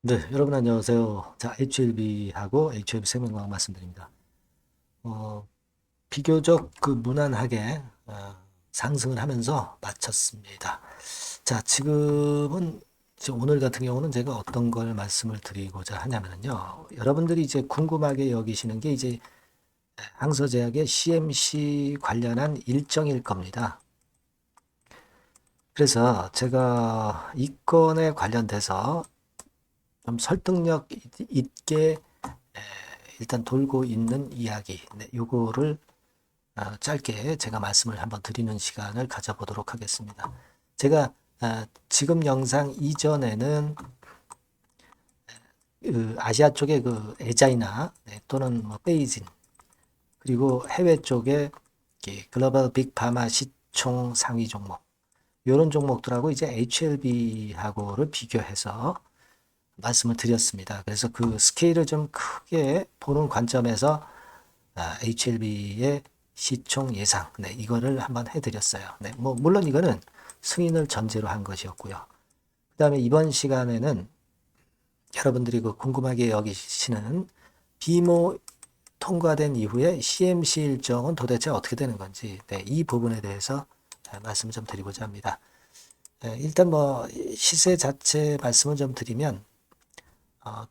네, 여러분 안녕하세요. 자, HLB하고 HLB 생명과학 말씀드립니다. 어, 비교적 무난하게 상승을 하면서 마쳤습니다. 자, 지금은 이제 오늘 같은 경우는 제가 어떤 걸 말씀을 드리고자 하냐면요. 여러분들이 이제 궁금하게 여기시는 게 이제 항서제약의 CMC 관련한 일정일 겁니다. 그래서 제가 이 건에 관련돼서 좀 설득력 있게 일단 돌고 있는 이야기, 네, 요거를 짧게 제가 말씀을 한번 드리는 시간을 가져보도록 하겠습니다. 제가 지금 영상 이전에는 아시아 쪽의 에자이나, 네, 또는 뭐 베이진, 그리고 해외 쪽에 글로벌 빅파마 시총 상위 종목, 이런 종목들하고 이제 HLB하고를 비교해서 말씀을 드렸습니다. 그래서 그 스케일을 좀 크게 보는 관점에서 HLB의 시총 예상, 네, 이거를 한번 해드렸어요. 네, 뭐 물론 이거는 승인을 전제로 한 것이었고요. 그 다음에 이번 시간에는 여러분들이 궁금하게 여기시는 비모 통과된 이후에 CMC 일정은 도대체 어떻게 되는 건지, 네, 이 부분에 대해서 말씀을 좀 드리고자 합니다. 일단 뭐 시세 자체 말씀을 좀 드리면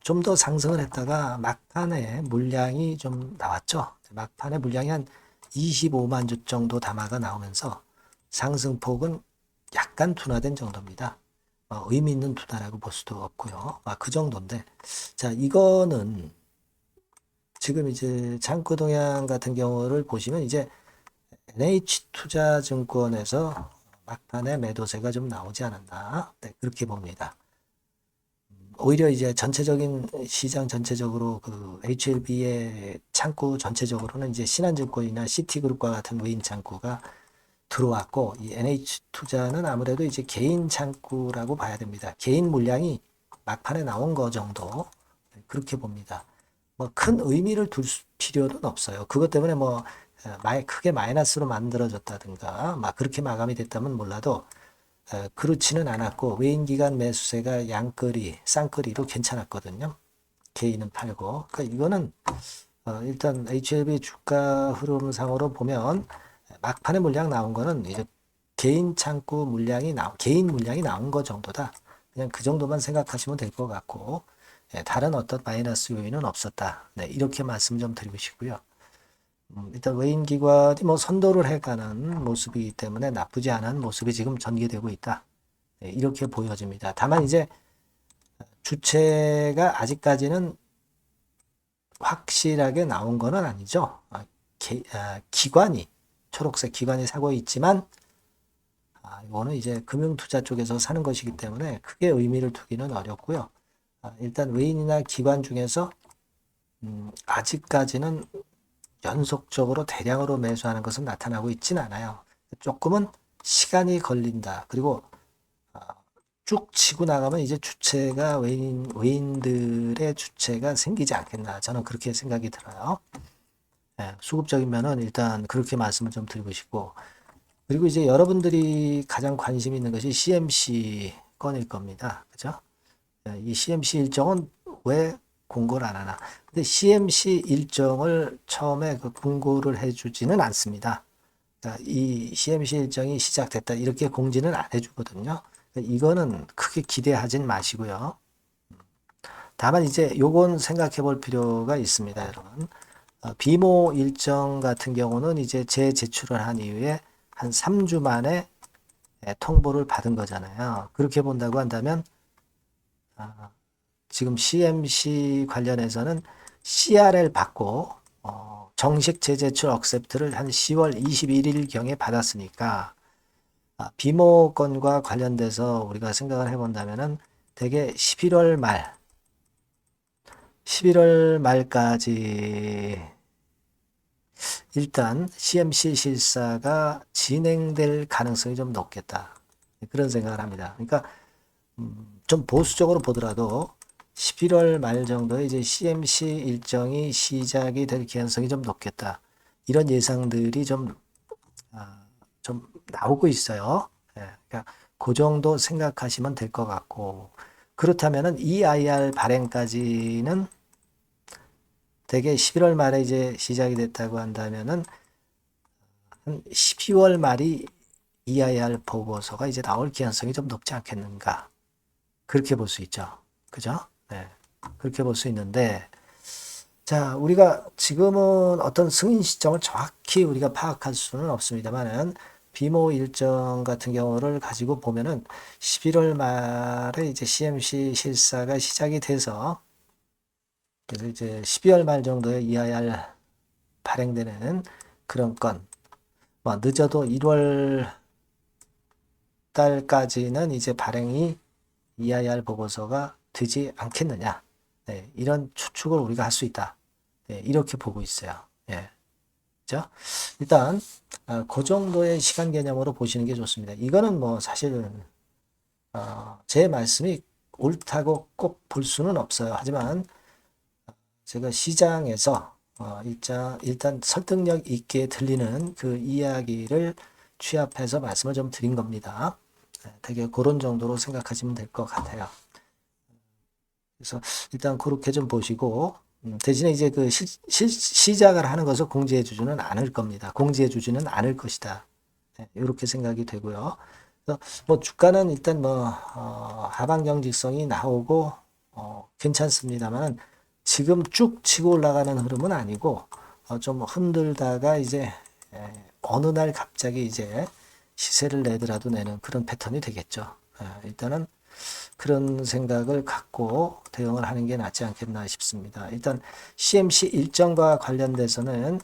좀 더 상승을 했다가 막판에 물량이 좀 나왔죠. 막판에 물량이 한 25만 주 정도 담화가 나오면서 상승폭은 약간 둔화된 정도입니다. 의미 있는 둔화라고 볼 수도 없고요. 그 정도인데, 자, 이거는 지금 이제 창구 동향 같은 경우를 보시면 이제 NH투자증권에서 막판에 매도세가 좀 나오지 않았나, 네, 그렇게 봅니다. 오히려 이제 전체적인 시장 전체적으로 HLB의 창구 전체적으로는 이제 신한증권이나 시티그룹과 같은 외인 창구가 들어왔고, 이 NH투자는 아무래도 이제 개인 창구라고 봐야 됩니다. 개인 물량이 막판에 나온 거 정도, 그렇게 봅니다. 뭐 큰 의미를 둘 필요는 없어요. 그것 때문에 뭐 크게 마이너스로 만들어졌다든가 막 그렇게 마감이 됐다면 몰라도 그렇지는 않았고, 외인 기관 매수세가 양끌이 쌍끌이로 괜찮았거든요. 개인은 팔고. 그러니까 이거는 일단 HLB 주가 흐름상으로 보면 막판에 물량 나온 거는 이제 개인 물량이 나온 거 정도다. 그냥 그 정도만 생각하시면 될 것 같고, 다른 어떤 마이너스 요인은 없었다. 네, 이렇게 말씀 좀 드리고 싶고요. 일단 외인 기관이 뭐 선도를 해가는 모습이기 때문에 나쁘지 않은 모습이 지금 전개되고 있다. 네, 이렇게 보여집니다. 다만 이제 주체가 아직까지는 확실하게 나온 거는 아니죠. 기관이, 초록색 기관이 사고 있지만, 이거는 이제 금융투자 쪽에서 사는 것이기 때문에 크게 의미를 두기는 어렵고요. 일단 외인이나 기관 중에서 아직까지는 연속적으로 대량으로 매수하는 것은 나타나고 있지는 않아요. 조금은 시간이 걸린다. 그리고 쭉 치고 나가면 이제 주체가 외인들의 주체가 생기지 않겠나. 저는 그렇게 생각이 들어요. 수급적인 면은 일단 그렇게 말씀을 좀 드리고 싶고, 그리고 이제 여러분들이 가장 관심 있는 것이 CMC 건일 겁니다. 그죠? 이 CMC 일정은 왜 공고를 안 하나? 근데 CMC 일정을 처음에 공고를 해주지는 않습니다. 이 CMC 일정이 시작됐다 이렇게 공지는 안 해주거든요. 이거는 크게 기대하진 마시고요. 다만 이제 요건 생각해 볼 필요가 있습니다, 여러분. 비모 일정 같은 경우는 이제 재제출을 한 이후에 한 3주 만에 통보를 받은 거잖아요. 그렇게 본다고 한다면 지금 CMC 관련해서는 CRL 받고 정식 재제출 억셉트를 한 10월 21일경에 받았으니까 비모 건과 관련돼서 우리가 생각을 해본다면은 대개 11월 말까지 일단 CMC 실사가 진행될 가능성이 좀 높겠다. 그런 생각을 합니다. 그러니까 좀 보수적으로 보더라도 11월 말 정도에 이제 CMC 일정이 시작이 될 가능성이 좀 높겠다. 이런 예상들이 좀 나오고 있어요. 그러니까 그 정도 생각하시면 될 것 같고, 그렇다면은 EIR 발행까지는 대개 11월 말에 이제 시작이 됐다고 한다면은 한 12월 말이 EIR 보고서가 이제 나올 가능성이 좀 높지 않겠는가. 그렇게 볼 수 있죠. 그죠? 네. 그렇게 볼 수 있는데, 자, 우리가 지금은 어떤 승인 시점을 정확히 우리가 파악할 수는 없습니다만은, 비모 일정 같은 경우를 가지고 보면은 11월 말에 이제 CMC 실사가 시작이 돼서, 그래서 이제 12월 말 정도에 EIR 발행되는 그런 건, 뭐 늦어도 1월 달까지는 이제 발행이 EIR 보고서가 되지 않겠느냐. 네, 이런 추측을 우리가 할 수 있다. 네, 이렇게 보고 있어요. 예. 그죠? 일단, 그 정도의 시간 개념으로 보시는 게 좋습니다. 이거는 뭐 사실, 제 말씀이 옳다고 꼭 볼 수는 없어요. 하지만, 제가 시장에서, 일단 설득력 있게 들리는 그 이야기를 취합해서 말씀을 좀 드린 겁니다. 네, 되게 그런 정도로 생각하시면 될 것 같아요. 그래서 일단 그렇게 좀 보시고 대신에 이제 그 시작을 하는 것을 공지해 주지는 않을 겁니다. 공지해 주지는 않을 것이다. 네, 이렇게 생각이 되고요. 그래서 뭐 주가는 일단 뭐 하방 경직성이 나오고 괜찮습니다만 지금 쭉 치고 올라가는 흐름은 아니고 좀 흔들다가 이제 어느 날 갑자기 이제 시세를 내더라도 내는 그런 패턴이 되겠죠. 일단은 그런 생각을 갖고 대응을 하는 게 낫지 않겠나 싶습니다. 일단 CMC 일정과 관련돼서는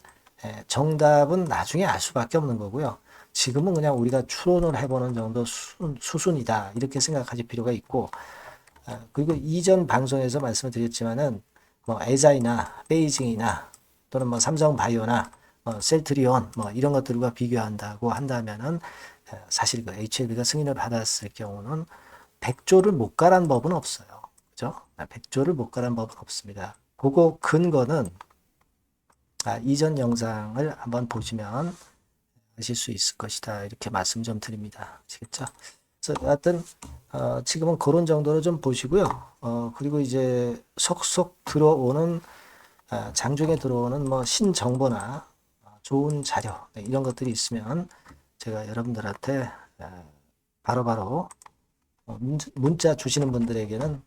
정답은 나중에 알 수밖에 없는 거고요. 지금은 그냥 우리가 추론을 해보는 정도 수순이다 이렇게 생각하실 필요가 있고 그리고 이전 방송에서 말씀을 드렸지만은 뭐 에자이나 베이징이나 또는 뭐 삼성바이오나 셀트리온 뭐 이런 것들과 비교한다고 한다면은 사실 그 HLB가 승인을 받았을 경우는 100조를 못 가란 법은 없어요. 그죠? 100조를 못 가란 법은 없습니다. 그거 근거는 이전 영상을 한번 보시면 아실 수 있을 것이다. 이렇게 말씀 좀 드립니다. 아시겠죠? 그래서 여하튼 지금은 그런 정도로 좀 보시고요. 그리고 이제 속속 들어오는 장중에 들어오는 뭐 신정보나 좋은 자료 네, 이런 것들이 있으면 제가 여러분들한테 바로바로 문자 주시는 분들에게는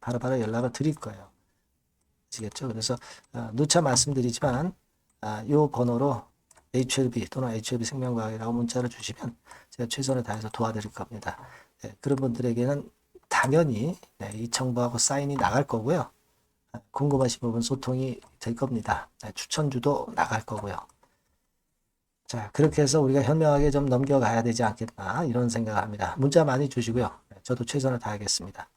바로바로 연락을 드릴 거예요. 아시겠죠? 그래서 누차 말씀드리지만 이 번호로 HLB 또는 HLB 생명과학이라고 문자를 주시면 제가 최선을 다해서 도와드릴 겁니다. 네, 그런 분들에게는 당연히 이 정보하고 사인이 나갈 거고요. 궁금하신 부분 소통이 될 겁니다. 추천주도 나갈 거고요. 자, 그렇게 해서 우리가 현명하게 좀 넘겨가야 되지 않겠나 이런 생각을 합니다. 문자 많이 주시고요. 저도 최선을 다하겠습니다.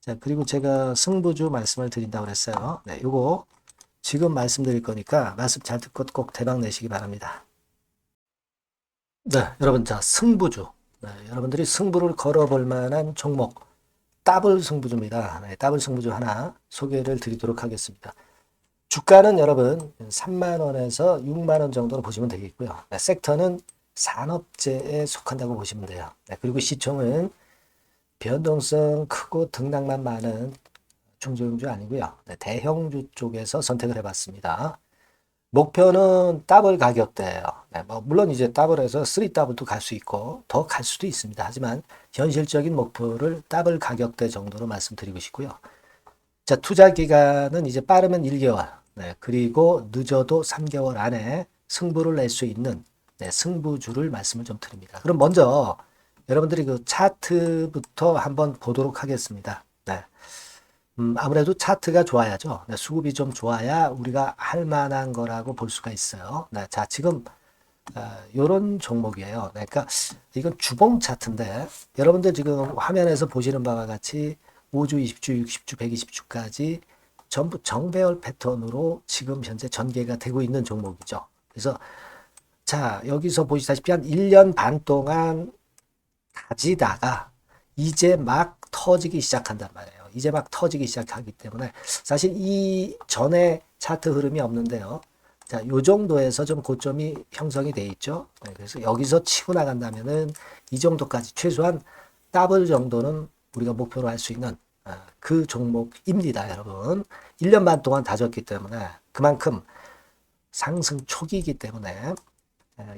자, 그리고 제가 승부주 말씀을 드린다고 그랬어요. 네, 요거 지금 말씀드릴 거니까 말씀 잘 듣고 꼭 대박 내시기 바랍니다. 네, 여러분, 자, 승부주. 네, 여러분들이 승부를 걸어볼 만한 종목, 더블 승부주입니다. 네, 더블 승부주 하나 소개를 드리도록 하겠습니다. 주가는 여러분 3만원에서 6만원 정도로 보시면 되겠고요. 네, 섹터는 산업재에 속한다고 보시면 돼요. 네, 그리고 시총은 변동성 크고 등락만 많은 중소형주 아니고요. 네, 대형주 쪽에서 선택을 해봤습니다. 목표는 더블 가격대예요. 네, 뭐 물론 이제 더블에서 3더블도 갈 수 있고 더 갈 수도 있습니다. 하지만 현실적인 목표를 더블 가격대 정도로 말씀드리고 싶고요. 자, 투자 기간은 이제 빠르면 1개월, 네, 그리고 늦어도 3개월 안에 승부를 낼 수 있는 승부주를 말씀을 좀 드립니다. 그럼 먼저 여러분들이 그 차트부터 한번 보도록 하겠습니다. 네. 아무래도 차트가 좋아야죠. 네, 수급이 좀 좋아야 우리가 할 만한 거라고 볼 수가 있어요. 네, 자, 지금 요런 종목이에요. 그러니까 이건 주봉 차트인데 여러분들 지금 화면에서 보시는 바와 같이 5주, 20주, 60주, 120주까지 전부 정배열 패턴으로 지금 현재 전개가 되고 있는 종목이죠. 그래서 자, 여기서 보시다시피 한 1년 반 동안 다지다가 이제 막 터지기 시작한단 말이에요. 이제 막 터지기 시작하기 때문에 사실 이 전에 차트 흐름이 없는데요. 자, 요 정도에서 좀 고점이 형성이 돼 있죠. 네, 그래서 여기서 치고 나간다면은 이 정도까지 최소한 더블 정도는 우리가 목표로 할 수 있는 그 종목입니다, 여러분. 1년 반 동안 다졌기 때문에 그만큼 상승 초기이기 때문에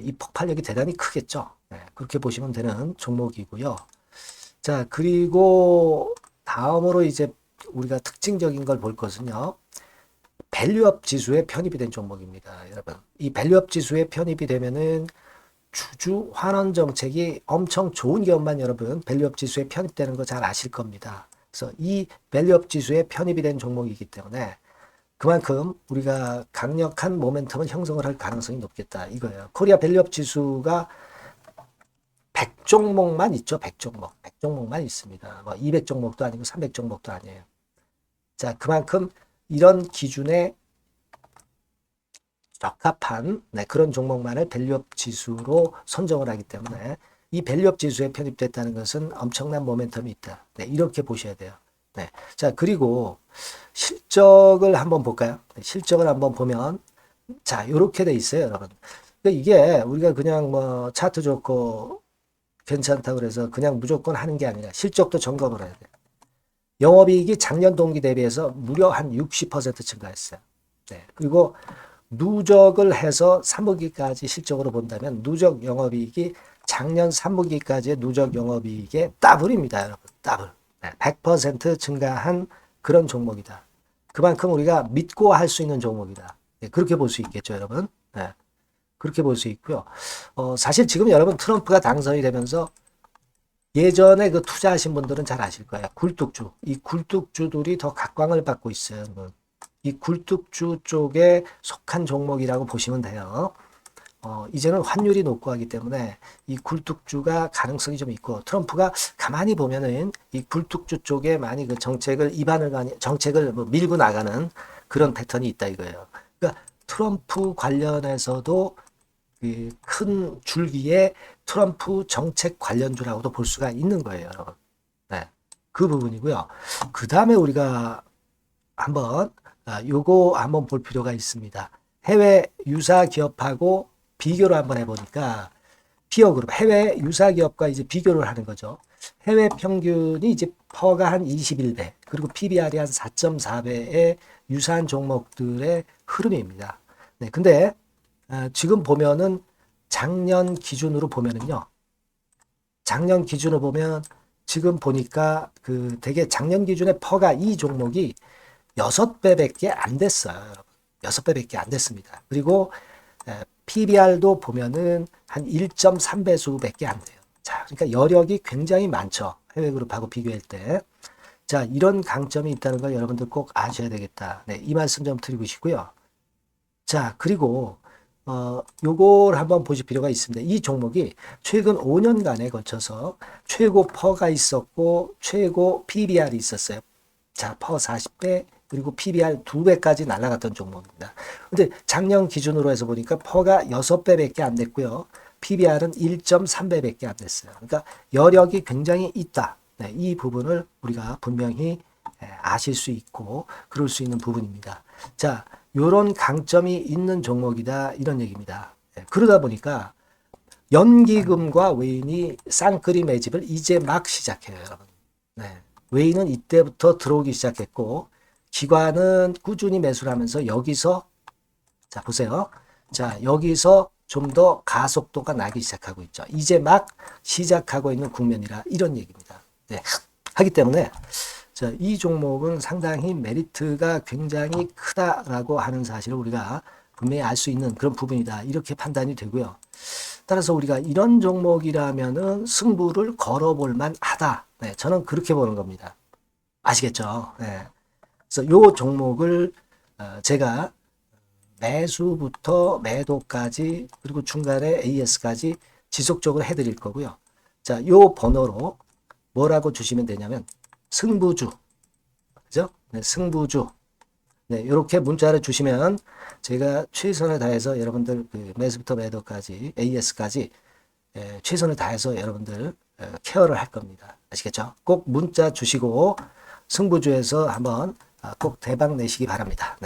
이 폭발력이 대단히 크겠죠. 그렇게 보시면 되는 종목이고요. 자, 그리고 다음으로 이제 우리가 특징적인 걸 볼 것은요. 밸류업 지수에 편입이 된 종목입니다, 여러분. 이 밸류업 지수에 편입이 되면은 주주 환원 정책이 엄청 좋은 기업만 여러분 밸류업 지수에 편입되는 거 잘 아실 겁니다. 그래서 이 밸류업 지수에 편입이 된 종목이기 때문에 그만큼 우리가 강력한 모멘텀을 형성을 할 가능성이 높겠다 이거예요. 코리아 밸류업 지수가 100종목만 있죠. 100종목. 100종목만 있습니다. 뭐 200종목도 아니고 300종목도 아니에요. 자, 그만큼 이런 기준에 적합한 그런 종목만을 밸류업 지수로 선정을 하기 때문에 이 밸류업 지수에 편입됐다는 것은 엄청난 모멘텀이 있다. 이렇게 보셔야 돼요. 자, 그리고 실적을 한번 볼까요? 실적을 한번 보면 자, 이렇게 돼 있어요, 여러분. 그러니까 이게 우리가 그냥 뭐 차트 좋고 괜찮다고 그래서 그냥 무조건 하는 게 아니라 실적도 점검을 해야 돼요. 영업이익이 작년 동기 대비해서 무려 한 60% 증가했어요. 그리고 누적을 해서 3분기까지 실적으로 본다면 누적 영업이익이 작년 3분기까지의 누적 영업이익의 더블입니다, 여러분. 더블. 100% 증가한 그런 종목이다. 그만큼 우리가 믿고 할 수 있는 종목이다. 그렇게 볼 수 있겠죠, 여러분. 그렇게 볼 수 있고요. 사실 지금 여러분 트럼프가 당선이 되면서 예전에 그 투자하신 분들은 잘 아실 거예요. 굴뚝주. 이 굴뚝주들이 더 각광을 받고 있어요, 여러분. 이 굴뚝주 쪽에 속한 종목이라고 보시면 돼요. 이제는 환율이 높고 하기 때문에 이 굴뚝주가 가능성이 좀 있고 트럼프가 가만히 보면은 이 굴뚝주 쪽에 많이 그 정책을 뭐 밀고 나가는 그런 패턴이 있다 이거예요. 그러니까 트럼프 관련해서도 그 큰 줄기에 트럼프 정책 관련주라고도 볼 수가 있는 거예요, 여러분. 그 부분이고요. 그 다음에 우리가 요거 한번 볼 필요가 있습니다. 해외 유사 기업하고 비교를 한번 해보니까 피어그룹 해외 유사 기업과 이제 비교를 하는 거죠. 해외 평균이 이제 퍼가 한 21배 그리고 PBR이 한 4.4배의 유사한 종목들의 흐름입니다. 근데 지금 보면은 작년 기준으로 보면은요. 작년 기준으로 보면 지금 보니까 그 되게 작년 기준에 퍼가 이 종목이 6배밖에 안 됐어요. 여러분. 6배밖에 안 됐습니다. 그리고 PBR도 보면은 한 1.3배수밖에 안 돼요. 자, 그러니까 여력이 굉장히 많죠. 해외 그룹하고 비교할 때. 자, 이런 강점이 있다는 걸 여러분들 꼭 아셔야 되겠다. 이 말씀 좀 드리고 싶고요. 자, 그리고 요걸 한번 보실 필요가 있습니다. 이 종목이 최근 5년간에 걸쳐서 최고 퍼가 있었고 최고 PBR이 있었어요. 자, 퍼 40배 그리고 PBR 2배까지 날아갔던 종목입니다. 근데 작년 기준으로 해서 보니까 퍼가 6배밖에 안 됐고요. PBR은 1.3배밖에 안 됐어요. 그러니까 여력이 굉장히 있다. 이 부분을 우리가 분명히 아실 수 있고 그럴 수 있는 부분입니다. 자, 요런 강점이 있는 종목이다 이런 얘기입니다. 그러다 보니까 연기금과 외인이 쌍끌이 매집을 이제 막 시작해요, 여러분. 외인은 이때부터 들어오기 시작했고 기관은 꾸준히 매수를 하면서 여기서 자 보세요. 자 여기서 좀 더 가속도가 나기 시작하고 있죠. 이제 막 시작하고 있는 국면이라 이런 얘기입니다. 하기 때문에 자, 이 종목은 상당히 메리트가 굉장히 크다라고 하는 사실을 우리가 분명히 알 수 있는 그런 부분이다. 이렇게 판단이 되고요. 따라서 우리가 이런 종목이라면은 승부를 걸어볼 만하다. 저는 그렇게 보는 겁니다. 아시겠죠? 그래서 요 종목을 제가 매수부터 매도까지 그리고 중간에 AS까지 지속적으로 해드릴 거고요. 자, 요 번호로 뭐라고 주시면 되냐면 승부주, 그죠? 승부주. 이렇게 문자를 주시면 제가 최선을 다해서 여러분들 그 매수부터 매도까지 AS까지 최선을 다해서 여러분들 케어를 할 겁니다. 아시겠죠? 꼭 문자 주시고 승부주에서 한번 꼭 대박 내시기 바랍니다.